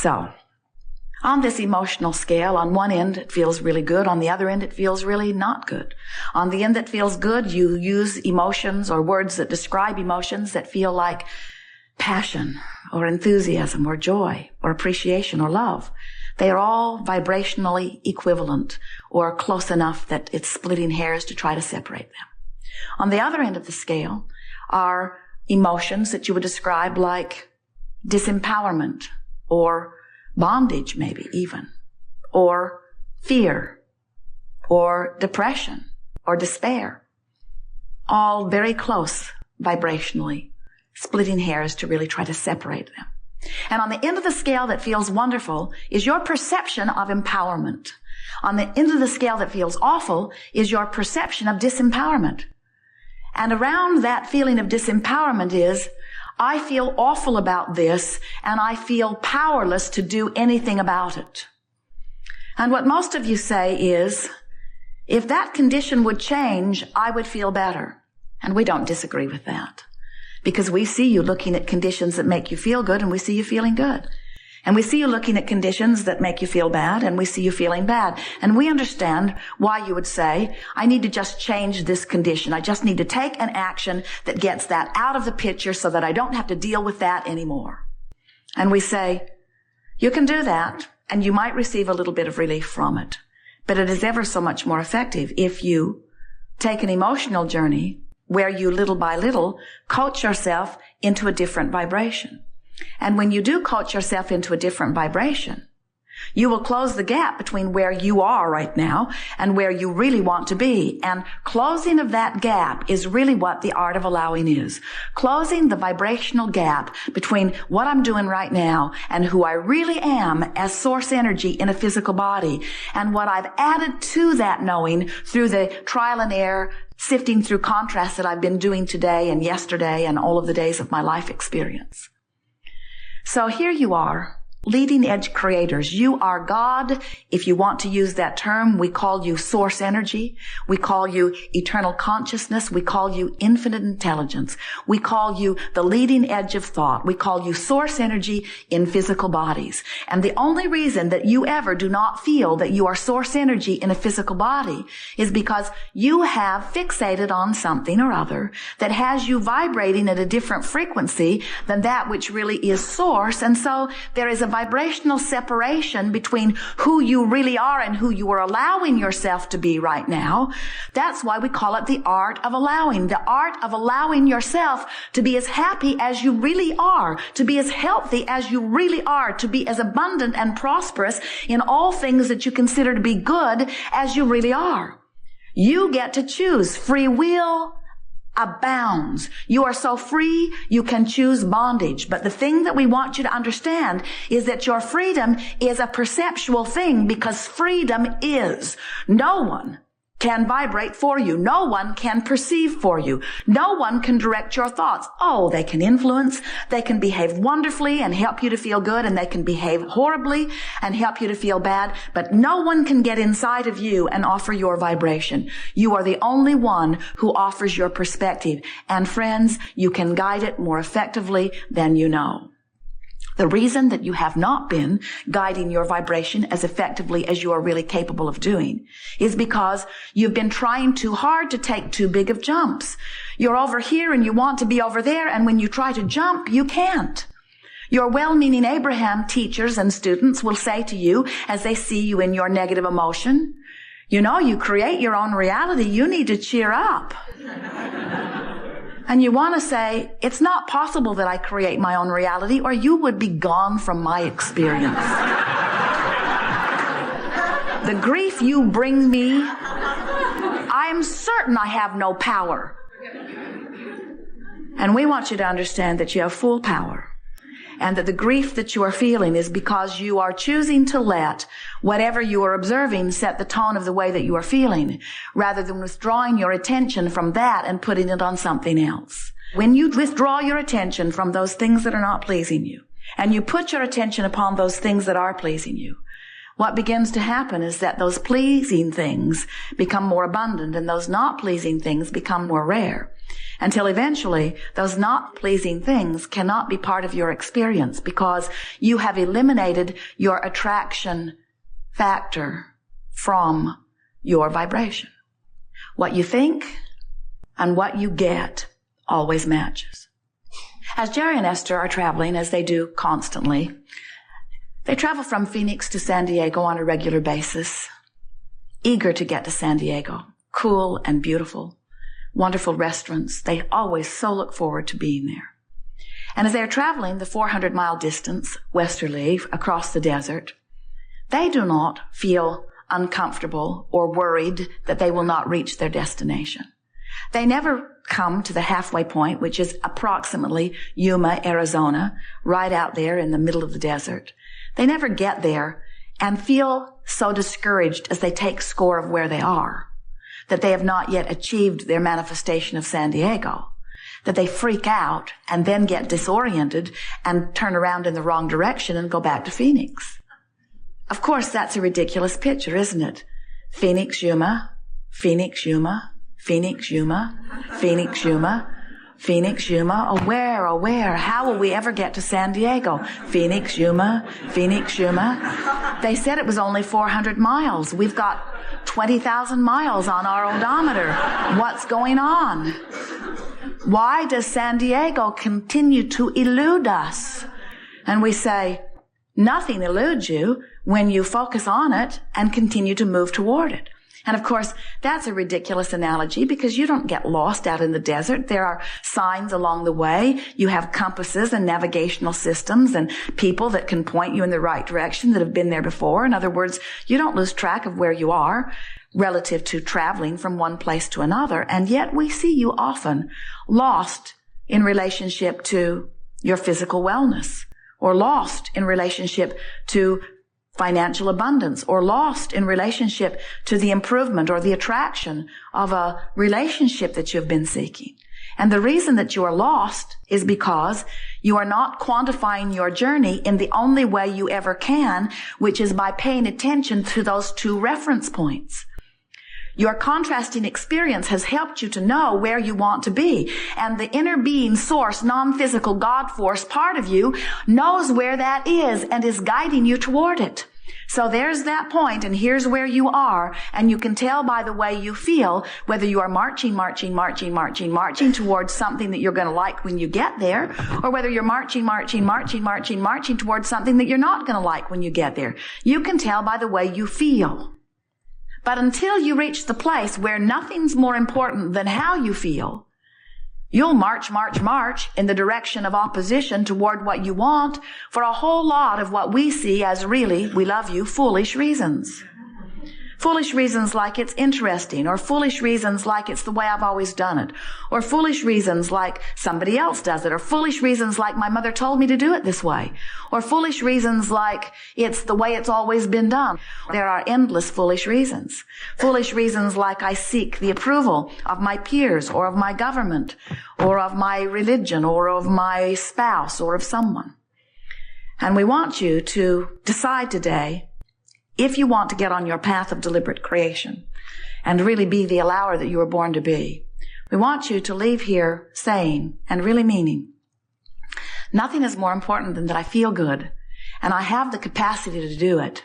So, on this emotional scale, on one end it feels really good, on the other end it feels really not good. On the end that feels good, you use emotions or words that describe emotions that feel like passion or enthusiasm or joy or appreciation or love. They are all vibrationally equivalent or close enough that it's splitting hairs to try to separate them. On the other end of the scale are emotions that you would describe like disempowerment or bondage, maybe even, or fear, or depression, or despair. All very close vibrationally, splitting hairs to really try to separate them. And on the end of the scale that feels wonderful is your perception of empowerment. On the end of the scale that feels awful is your perception of disempowerment. And around that feeling of disempowerment is, I feel awful about this, and I feel powerless to do anything about it. And what most of you say is, if that condition would change, I would feel better. And we don't disagree with that, because we see you looking at conditions that make you feel good, and we see you feeling good. And we see you looking at conditions that make you feel bad, and we see you feeling bad. And we understand why you would say, I need to just change this condition. I just need to take an action that gets that out of the picture so that I don't have to deal with that anymore. And we say, you can do that, and you might receive a little bit of relief from it. But it is ever so much more effective if you take an emotional journey where you little by little coach yourself into a different vibration. And when you do coach yourself into a different vibration, you will close the gap between where you are right now and where you really want to be. And closing of that gap is really what the art of allowing is. Closing the vibrational gap between what I'm doing right now and who I really am as source energy in a physical body, and what I've added to that knowing through the trial and error, sifting through contrast that I've been doing today and yesterday and all of the days of my life experience. So here you are, leading edge creators. You are God. If you want to use that term, we call you source energy. We call you eternal consciousness. We call you infinite intelligence. We call you the leading edge of thought. We call you source energy in physical bodies. And the only reason that you ever do not feel that you are source energy in a physical body is because you have fixated on something or other that has you vibrating at a different frequency than that which really is source. And so there is a vibrational separation between who you really are and who you are allowing yourself to be right now. That's why we call it the art of allowing. The art of allowing yourself to be as happy as you really are, to be as healthy as you really are, to be as abundant and prosperous in all things that you consider to be good as you really are. You get to choose. Free will abounds. You are so free, you can choose bondage. But the thing that we want you to understand is that your freedom is a perceptual thing, because freedom is. No one can vibrate for you. No one can perceive for you. No one can direct your thoughts. Oh, they can influence. They can behave wonderfully and help you to feel good, and they can behave horribly and help you to feel bad. But no one can get inside of you and offer your vibration. You are the only one who offers your perspective. And friends, you can guide it more effectively than you know. The reason that you have not been guiding your vibration as effectively as you are really capable of doing is because you've been trying too hard to take too big of jumps. You're over here and you want to be over there, and when you try to jump, you can't. Your well-meaning Abraham teachers and students will say to you as they see you in your negative emotion, you know, you create your own reality. You need to cheer up. And you want to say, it's not possible that I create my own reality, or you would be gone from my experience. The grief you bring me, I am certain I have no power. And we want you to understand that you have full power, and that the grief that you are feeling is because you are choosing to let whatever you are observing set the tone of the way that you are feeling, rather than withdrawing your attention from that and putting it on something else. When you withdraw your attention from those things that are not pleasing you, and you put your attention upon those things that are pleasing you, what begins to happen is that those pleasing things become more abundant, and those not pleasing things become more rare. until eventually those not pleasing things cannot be part of your experience because you have eliminated your attraction factor from your vibration. What you think and what you get always matches. As Jerry and Esther are traveling, as they do constantly, they travel from Phoenix to San Diego on a regular basis, eager to get to San Diego. Cool and beautiful, wonderful restaurants. They always so look forward to being there. And as they're traveling the 400-mile distance westerly across the desert, they do not feel uncomfortable or worried that they will not reach their destination. They never come to the halfway point, which is approximately Yuma, Arizona, right out there in the middle of the desert. They never get there and feel so discouraged as they take score of where they are, that they have not yet achieved their manifestation of San Diego, that they freak out and then get disoriented and turn around in the wrong direction and go back to Phoenix. Of course, that's a ridiculous picture, isn't it? Phoenix, Yuma, Phoenix, Yuma, Phoenix, Yuma, Phoenix, Yuma, Phoenix, Yuma. Oh, where? How will we ever get to San Diego? Phoenix, Yuma, Phoenix, Yuma. They said it was only 400 miles. We've got 20,000 miles on our odometer. What's going on? Why does San Diego continue to elude us? And we say, nothing eludes you when you focus on it and continue to move toward it. And of course, that's a ridiculous analogy because you don't get lost out in the desert. There are signs along the way. You have compasses and navigational systems and people that can point you in the right direction that have been there before. In other words, you don't lose track of where you are relative to traveling from one place to another. And yet we see you often lost in relationship to your physical wellness, or lost in relationship to financial abundance, or lost in relationship to the improvement or the attraction of a relationship that you've been seeking. And the reason that you are lost is because you are not quantifying your journey in the only way you ever can, which is by paying attention to those two reference points. Your contrasting experience has helped you to know where you want to be. And the inner being, source, non-physical God force part of you knows where that is and is guiding you toward it. So there's that point, and here's where you are, and you can tell by the way you feel whether you are marching towards something that you're going to like when you get there, or whether you're marching towards something that you're not going to like when you get there. You can tell by the way you feel. But until you reach the place where nothing's more important than how you feel, you'll march in the direction of opposition toward what you want for a whole lot of what we see as really, we love you, foolish reasons. Foolish reasons like it's interesting, or foolish reasons like it's the way I've always done it, or foolish reasons like somebody else does it, or foolish reasons like my mother told me to do it this way, or foolish reasons like it's the way it's always been done. There are endless foolish reasons. Foolish reasons like I seek the approval of my peers, or of my government, or of my religion, or of my spouse, or of someone. And we want you to decide today, if you want to get on your path of deliberate creation and really be the allower that you were born to be, we want you to leave here saying and really meaning, nothing is more important than that I feel good and I have the capacity to do it,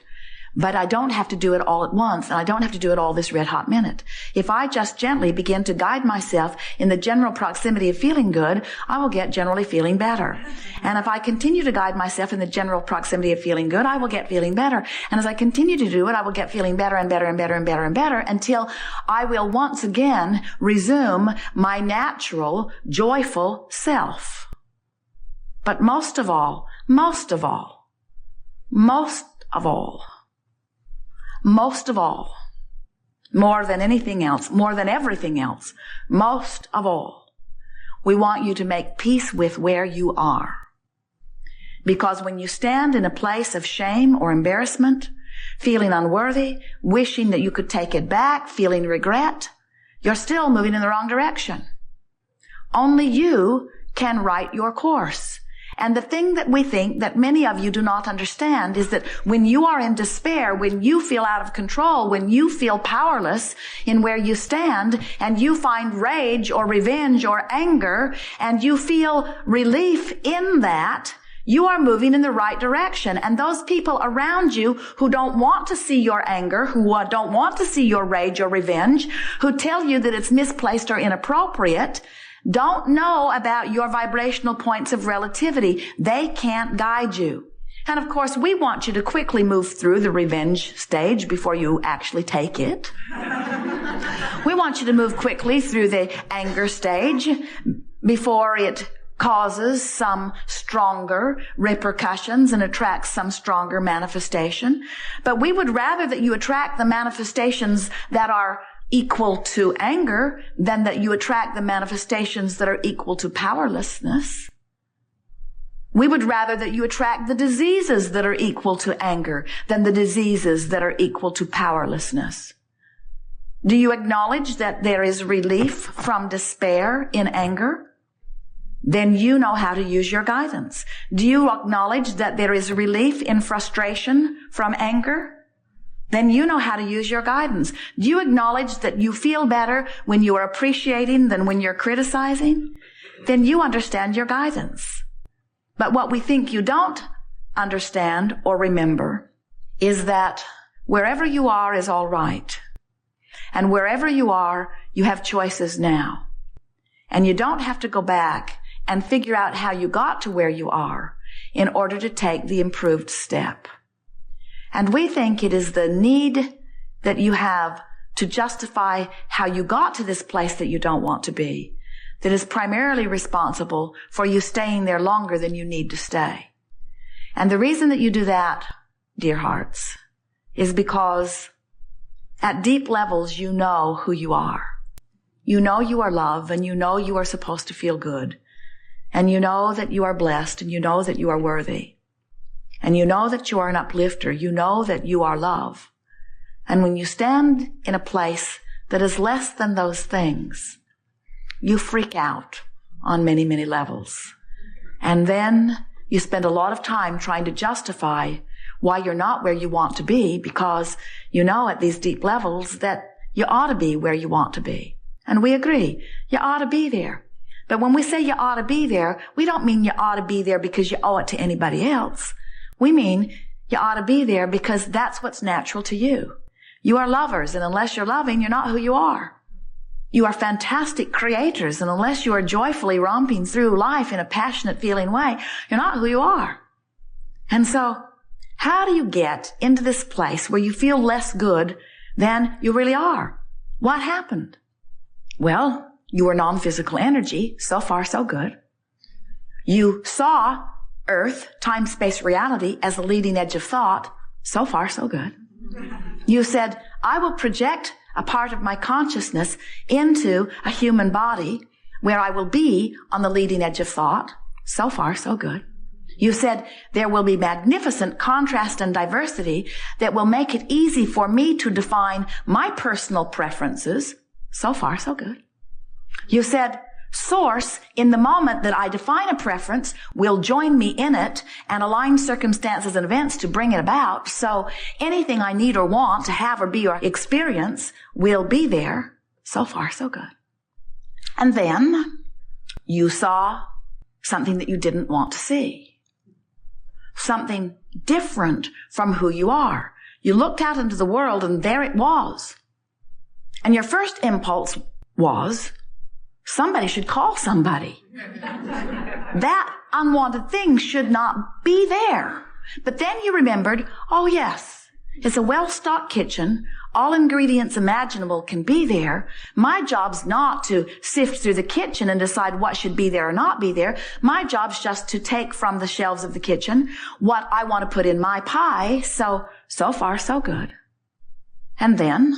but I don't have to do it all at once, and I don't have to do it all this red hot minute. If I just gently begin to guide myself in the general proximity of feeling good, I will get generally feeling better. And if I continue to guide myself in the general proximity of feeling good, I will get feeling better. And as I continue to do it, I will get feeling better and better and better and better and better until I will once again resume my natural, joyful self. But most of all, more than anything else, more than everything else, most of all, we want you to make peace with where you are. Because when you stand in a place of shame or embarrassment, feeling unworthy, wishing that you could take it back, feeling regret, you're still moving in the wrong direction. Only you can write your course. And the thing that we think that many of you do not understand is that when you are in despair, when you feel out of control, when you feel powerless in where you stand, and you find rage or revenge or anger, and you feel relief in that, you are moving in the right direction. And those people around you who don't want to see your anger, who don't want to see your rage or revenge, who tell you that it's misplaced or inappropriate, don't know about your vibrational points of relativity. They can't guide you. And of course, we want you to quickly move through the revenge stage before you actually take it. We want you to move quickly through the anger stage before it causes some stronger repercussions and attracts some stronger manifestation. But we would rather that you attract the manifestations that are equal to anger than that you attract the manifestations that are equal to powerlessness. We would rather that you attract the diseases that are equal to anger than the diseases that are equal to powerlessness. Do you acknowledge that there is relief from despair in anger? Then you know how to use your guidance. Do you acknowledge that there is relief in frustration from anger? Then you know how to use your guidance. Do you acknowledge that you feel better when you are appreciating than when you're criticizing? Then you understand your guidance. But what we think you don't understand or remember is that wherever you are is all right. And wherever you are, you have choices now. And you don't have to go back and figure out how you got to where you are in order to take the improved step. And we think it is the need that you have to justify how you got to this place that you don't want to be that is primarily responsible for you staying there longer than you need to stay. And the reason that you do that, dear hearts, is because at deep levels you know who you are. You know you are love, and you know you are supposed to feel good. And you know that you are blessed, and you know that you are worthy. And you know that you are an uplifter. You know that you are love. And when you stand in a place that is less than those things, you freak out on many, many levels. And then you spend a lot of time trying to justify why you're not where you want to be, because you know at these deep levels that you ought to be where you want to be. And we agree, you ought to be there. But when we say you ought to be there, we don't mean you ought to be there because you owe it to anybody else. We mean you ought to be there because that's what's natural to you. You are lovers, and unless you're loving, you're not who you are. You are fantastic creators, and unless you are joyfully romping through life in a passionate feeling way, you're not who you are. And so, how do you get into this place where you feel less good than you really are? What happened? Well, you were non-physical energy. So far, so good. You saw Earth, time, space, reality as the leading edge of thought. So far, so good. You said, I will project a part of my consciousness into a human body where I will be on the leading edge of thought. So far, so good. You said, there will be magnificent contrast and diversity that will make it easy for me to define my personal preferences. So far, so good. You said, Source, in the moment that I define a preference, will join me in it and align circumstances and events to bring it about. So anything I need or want to have or be or experience will be there. So far, so good. And then you saw something that you didn't want to see. Something different from who you are. You looked out into the world and there it was. And your first impulse was, somebody should call somebody. That unwanted thing should not be there. But then you remembered, oh yes, it's a well-stocked kitchen. All ingredients imaginable can be there. My job's not to sift through the kitchen and decide what should be there or not be there. My job's just to take from the shelves of the kitchen what I want to put in my pie. So far, so good. And then,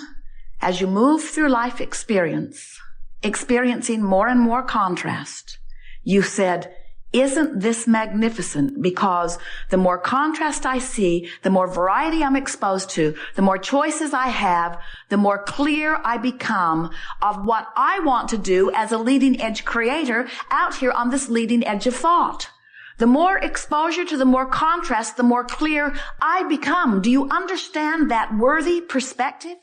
as you move through life experiencing more and more contrast, you said, isn't this magnificent? Because the more contrast I see, the more variety I'm exposed to, the more choices I have, the more clear I become of what I want to do as a leading edge creator out here on this leading edge of thought. The more exposure to the more contrast, the more clear I become. Do you understand that worthy perspective?